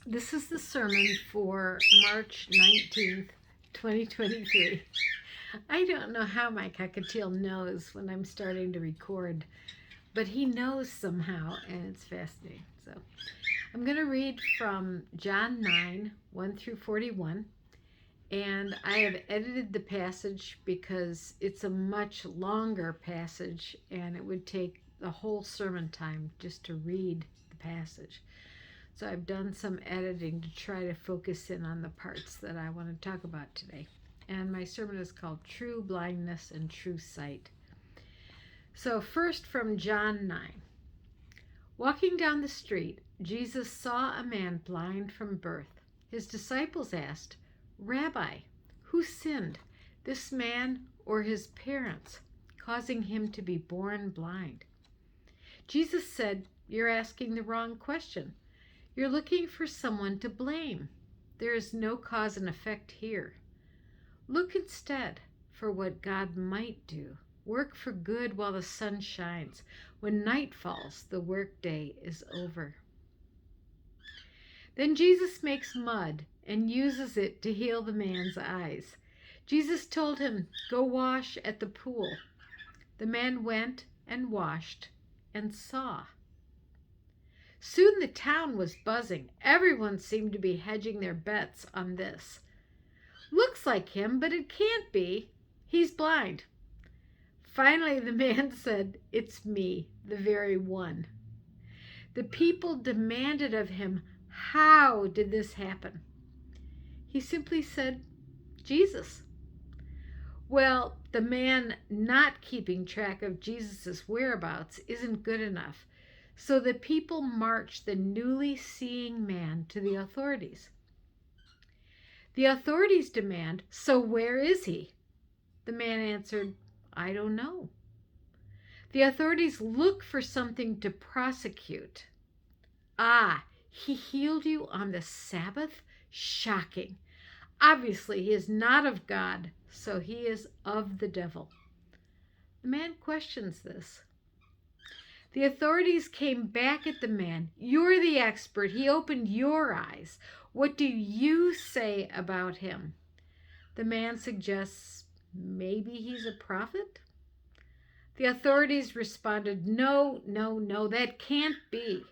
This is the sermon for March 19th, 2023. I don't know how my cockatiel knows when I'm starting to record, but he knows somehow, and it's fascinating. So I'm going to read from John 9, 1 through 41, and I have edited the passage because it's a much longer passage, and it would take the whole sermon time just to read the passage. So I've done some editing to try to focus in on the parts that I want to talk about today. And my sermon is called True Blindness and True Sight. So first from John 9. Walking down the street, Jesus saw a man blind from birth. His disciples asked, "Rabbi, who sinned, this man or his parents, causing him to be born blind?" Jesus said, "You're asking the wrong question. You're looking for someone to blame. There is no cause and effect here. Look instead for what God might do. Work for good while the sun shines. When night falls, the workday is over." Then Jesus makes mud and uses it to heal the man's eyes. Jesus told him, "Go wash at the pool." The man went and washed and saw. Soon the town was buzzing. Everyone seemed to be hedging their bets on this. "Looks like him, but it can't be. He's blind." Finally, the man said, "It's me, the very one." The people demanded of him, "How did this happen?" He simply said, "Jesus." Well, the man not keeping track of Jesus' whereabouts isn't good enough. So the people marched the newly seeing man to the authorities. The authorities demand, "So where is he?" The man answered, "I don't know." The authorities look for something to prosecute. "Ah, he healed you on the Sabbath? Shocking. Obviously, he is not of God, so he is of the devil." The man questions this. The authorities came back at the man. "You're the expert. He opened your eyes. What do you say about him?" The man suggests maybe he's a prophet. The authorities responded, "No, no, no, that can't be."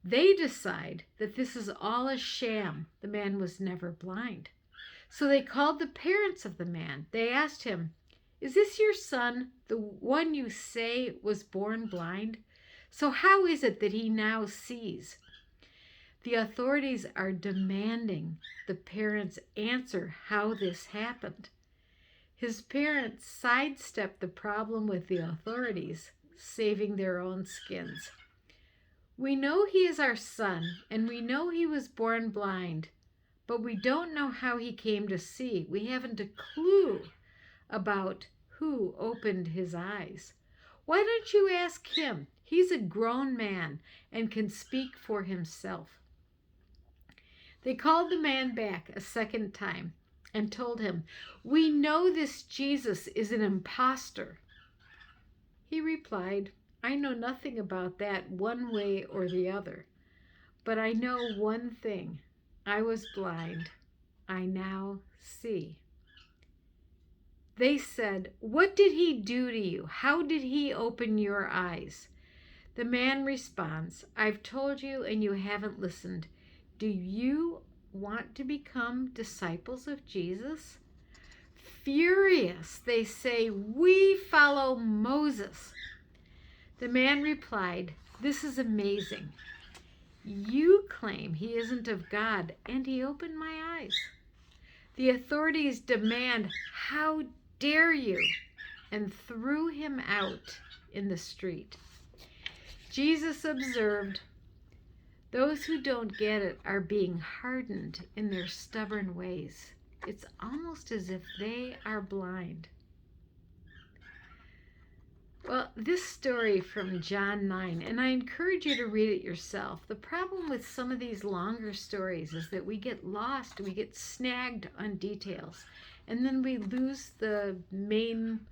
They decide that this is all a sham. The man was never blind. So they called the parents of the man. They asked him, "Is this your son, the one you say was born blind? So how is it that he now sees?" The authorities are demanding the parents answer how this happened. His parents sidestep the problem with the authorities, saving their own skins. "We know he is our son, and we know he was born blind, but we don't know how he came to see. We haven't a clue about who opened his eyes. Why don't you ask him? He's a grown man and can speak for himself." They called the man back a second time and told him, "We know this Jesus is an impostor." He replied, "I know nothing about that one way or the other, but I know one thing. I was blind. I now see." They said, "What did he do to you? How did he open your eyes?" The man responds, "I've told you and you haven't listened. Do you want to become disciples of Jesus?" Furious, they say, "We follow Moses." The man replied, "This is amazing. You claim he isn't of God, and he opened my eyes." The authorities demand, "How dare you?" and threw him out in the street. Jesus observed, "Those who don't get it are being hardened in their stubborn ways. It's almost as if they are blind." Well, this story from John 9, and I encourage you to read it yourself. The problem with some of these longer stories is that we get lost, we get snagged on details, and then we lose the main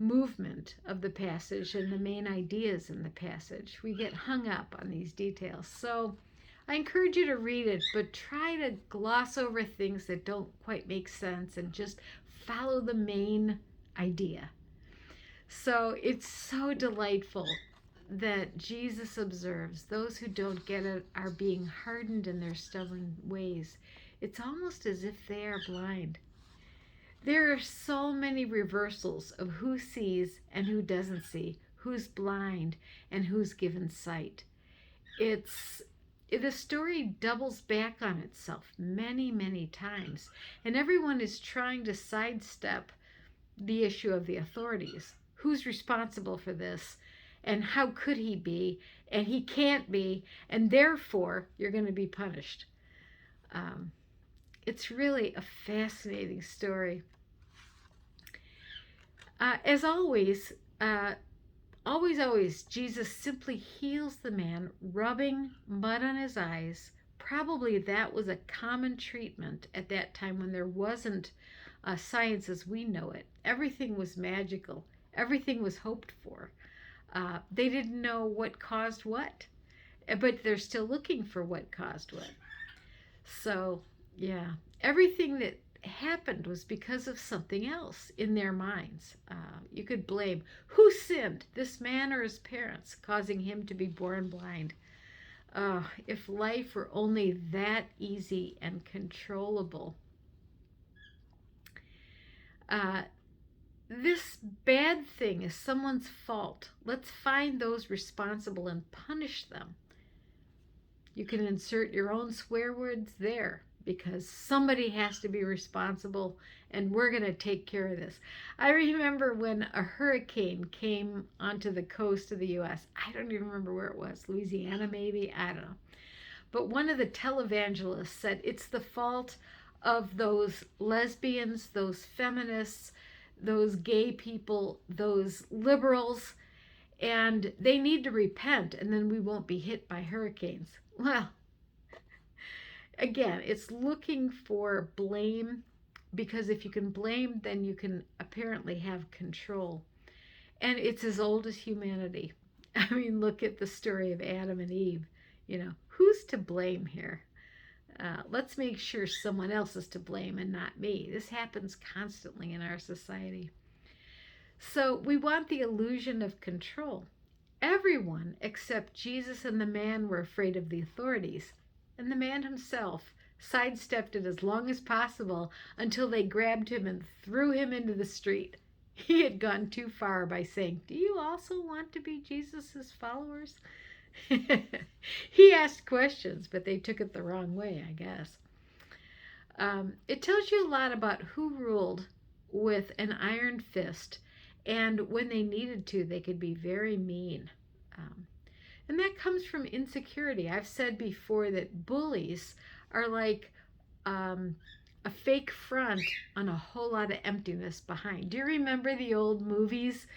movement of the passage and the main ideas in the passage. We get hung up on these details. So I encourage you to read it, but try to gloss over things that don't quite make sense and just follow the main idea. So it's so delightful that Jesus observes those who don't get it are being hardened in their stubborn ways. It's almost as if they are blind. There are so many reversals of who sees and who doesn't see, who's blind and who's given sight. The story doubles back on itself many, many times, and everyone is trying to sidestep the issue of the authorities. Who's responsible for this? And how could he be? And he can't be, and therefore you're going to be punished. It's really a fascinating story. As always, always, Jesus simply heals the man, rubbing mud on his eyes. Probably that was a common treatment at that time when there wasn't science as we know it. Everything was magical. Everything was hoped for. They didn't know what caused what, but they're still looking for what caused what. So, yeah, everything that happened was because of something else in their minds. You could blame who sinned, this man or his parents, causing him to be born blind. If life were only that easy and controllable. This bad thing is someone's fault. Let's find those responsible and punish them. You can insert your own swear words there, because somebody has to be responsible, and we're going to take care of this. I remember when a hurricane came onto the coast of the U.S. I don't even remember where it was. Louisiana, maybe? I don't know. But one of the televangelists said it's the fault of those lesbians, those feminists, those gay people, those liberals, and they need to repent, and then we won't be hit by hurricanes. Well, again, it's looking for blame, because if you can blame, then you can apparently have control. And it's as old as humanity. I mean, look at the story of Adam and Eve. Who's to blame here? Let's make sure someone else is to blame and not me. This happens constantly in our society. So we want the illusion of control. Everyone except Jesus and the man were afraid of the authorities, and the man himself sidestepped it as long as possible until they grabbed him and threw him into the street. He had gone too far by saying, "Do you also want to be Jesus's followers?" He asked questions, but they took it the wrong way, I guess. It tells you a lot about who ruled with an iron fist, and when they needed to, they could be very mean. And that comes from insecurity. I've said before that bullies are like a fake front on a whole lot of emptiness behind. Do you remember the old movies?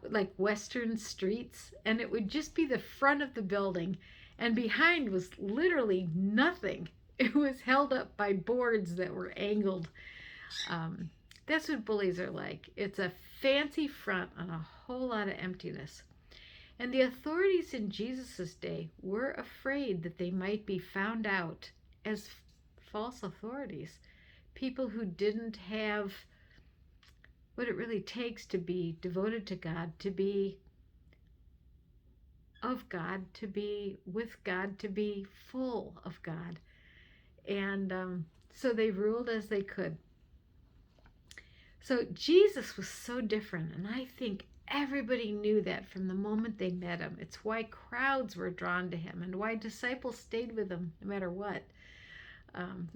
Like Western streets, and it would just be the front of the building, and behind was literally nothing. It was held up by boards that were angled. That's what bullies are like. It's a fancy front on a whole lot of emptiness. And the authorities in Jesus' day were afraid that they might be found out as false authorities, people who didn't have what it really takes to be devoted to God, to be of God, to be with God, to be full of God. And so they ruled as they could. So Jesus was so different, and I think everybody knew that from the moment they met him. It's why crowds were drawn to him and why disciples stayed with him no matter what.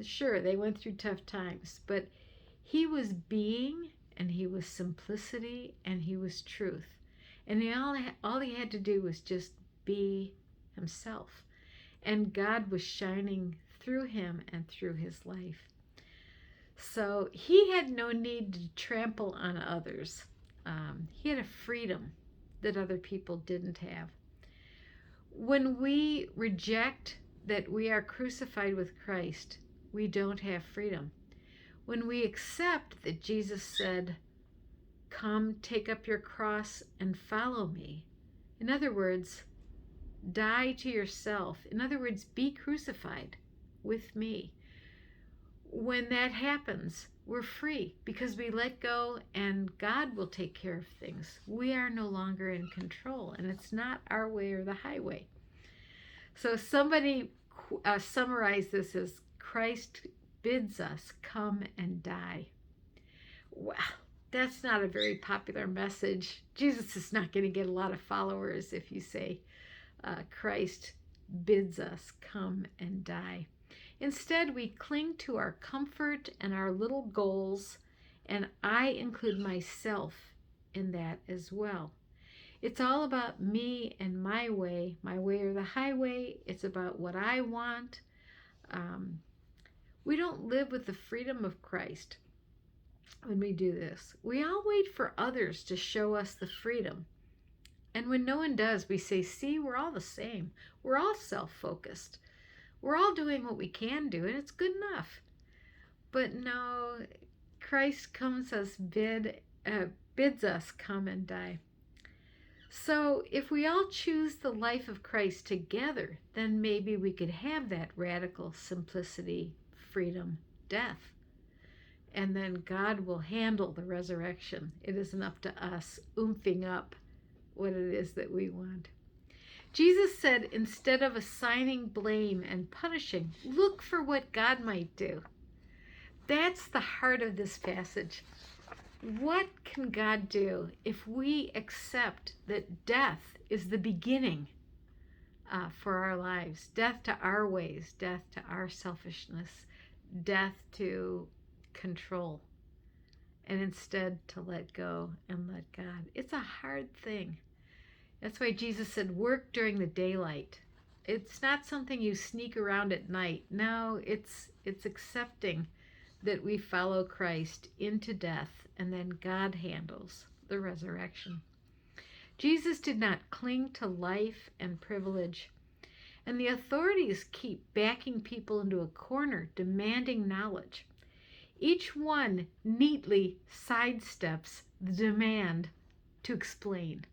Sure, they went through tough times, but he was being, and he was simplicity, and he was truth. And all he had to do was just be himself. And God was shining through him and through his life. So he had no need to trample on others. He had a freedom that other people didn't have. When we reject that we are crucified with Christ, we don't have freedom. When we accept that Jesus said, "Come, take up your cross and follow me." In other words, Die to yourself. In other words, be crucified with me. When that happens, we're free because we let go and God will take care of things. We are no longer in control, and it's not our way or the highway. So somebody summarized this as Christ bids us come and die. Well, that's not a very popular message. Jesus is not going to get a lot of followers if you say Christ bids us come and die. Instead, we cling to our comfort and our little goals, and I include myself in that as well. It's all about me and my way or the highway. It's about what I want. We don't live with the freedom of Christ when we do this. We all wait for others to show us the freedom. And when no one does, we say, see, we're all the same. We're all self-focused. We're all doing what we can do, and it's good enough. But no, Christ bids us come and die. So if we all choose the life of Christ together, then maybe we could have that radical simplicity, freedom, death. And then God will handle the resurrection. It isn't up to us oomping up what it is that we want. Jesus said, instead of assigning blame and punishing, look for what God might do. That's the heart of this passage. What can God do if we accept that death is the beginning for our lives? Death to our ways, death to our selfishness, death to control, and instead to let go and let God. It's a hard thing. That's why Jesus said, work during the daylight. It's not something you sneak around at night. No, it's accepting that we follow Christ into death, and then God handles the resurrection. Jesus did not cling to life and privilege, and the authorities keep backing people into a corner, demanding knowledge. Each one neatly sidesteps the demand to explain.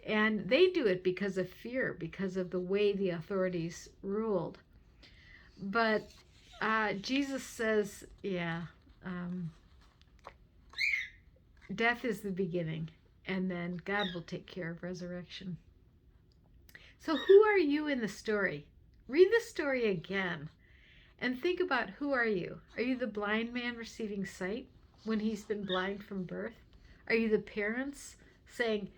And they do it because of fear, because of the way the authorities ruled. But Jesus says, death is the beginning, and then God will take care of resurrection. So who are you in the story? Read the story again and think about, who are you? Are you the blind man receiving sight when he's been blind from birth? Are you the parents saying,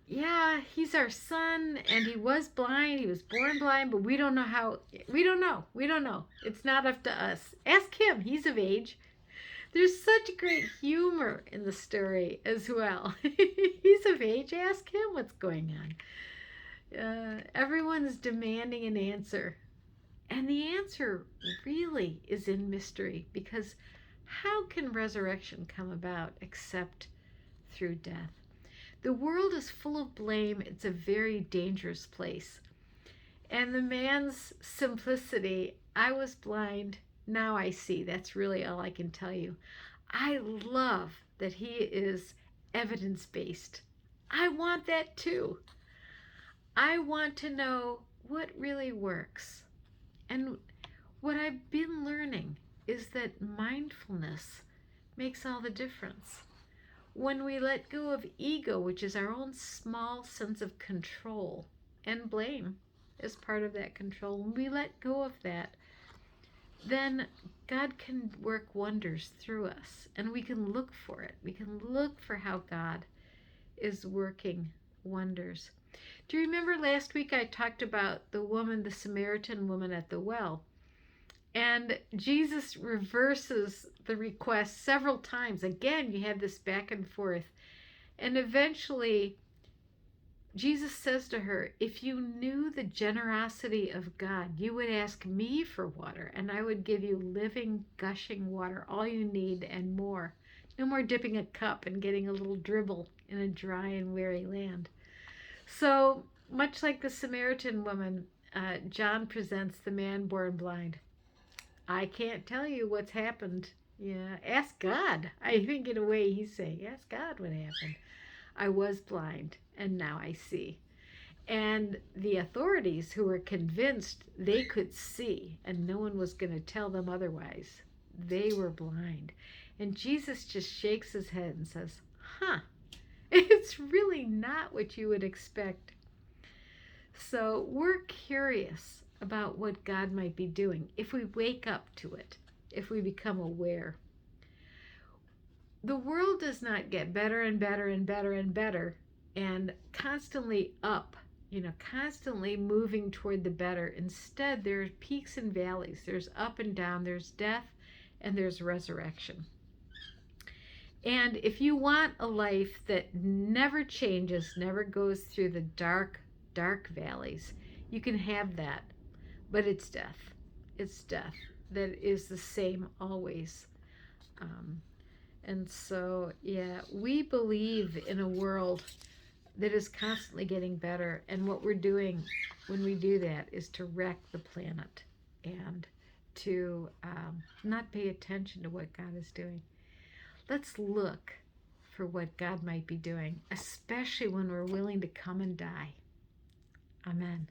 yeah, he's our son, and he was blind, he was born blind, but we don't know. It's not up to us. Ask him, he's of age. There's such great humor in the story as well. He's of age, ask him what's going on. Everyone's demanding an answer. And the answer really is in mystery, because how can resurrection come about except through death? The world is full of blame. It's a very dangerous place. And the man's simplicity, I was blind, now I see. That's really all I can tell you. I love that he is evidence-based. I want that too. I want to know what really works. And what I've been learning is that mindfulness makes all the difference. When we let go of ego, which is our own small sense of control, and blame is part of that control, when we let go of that, then God can work wonders through us, and we can look for it. We can look for how God is working wonders. Do you remember last week I talked about the Samaritan woman at the well? And Jesus reverses the request several times. Again, you have this back and forth. And eventually, Jesus says to her, if you knew the generosity of God, you would ask me for water, and I would give you living, gushing water, all you need and more. No more dipping a cup and getting a little dribble in a dry and weary land. So, much like the Samaritan woman, John presents the man born blind. I can't tell you what's happened. Yeah, ask God. I think in a way he's saying, ask God what happened. I was blind and now I see. And the authorities, who were convinced they could see and no one was going to tell them otherwise, they were blind. And Jesus just shakes his head and says, huh, it's really not what you would expect. So we're curious about what God might be doing if we wake up to it, if we become aware. The world does not get better and better and better and better and constantly up, constantly moving toward the better. Instead, there's peaks and valleys. There's up and down. There's death and there's resurrection. And if you want a life that never changes, never goes through the dark, dark valleys, you can have that. But it's death. It's death that is the same always. And so, yeah, we believe in a world that is constantly getting better. And what we're doing when we do that is to wreck the planet and to not pay attention to what God is doing. Let's look for what God might be doing, especially when we're willing to come and die. Amen.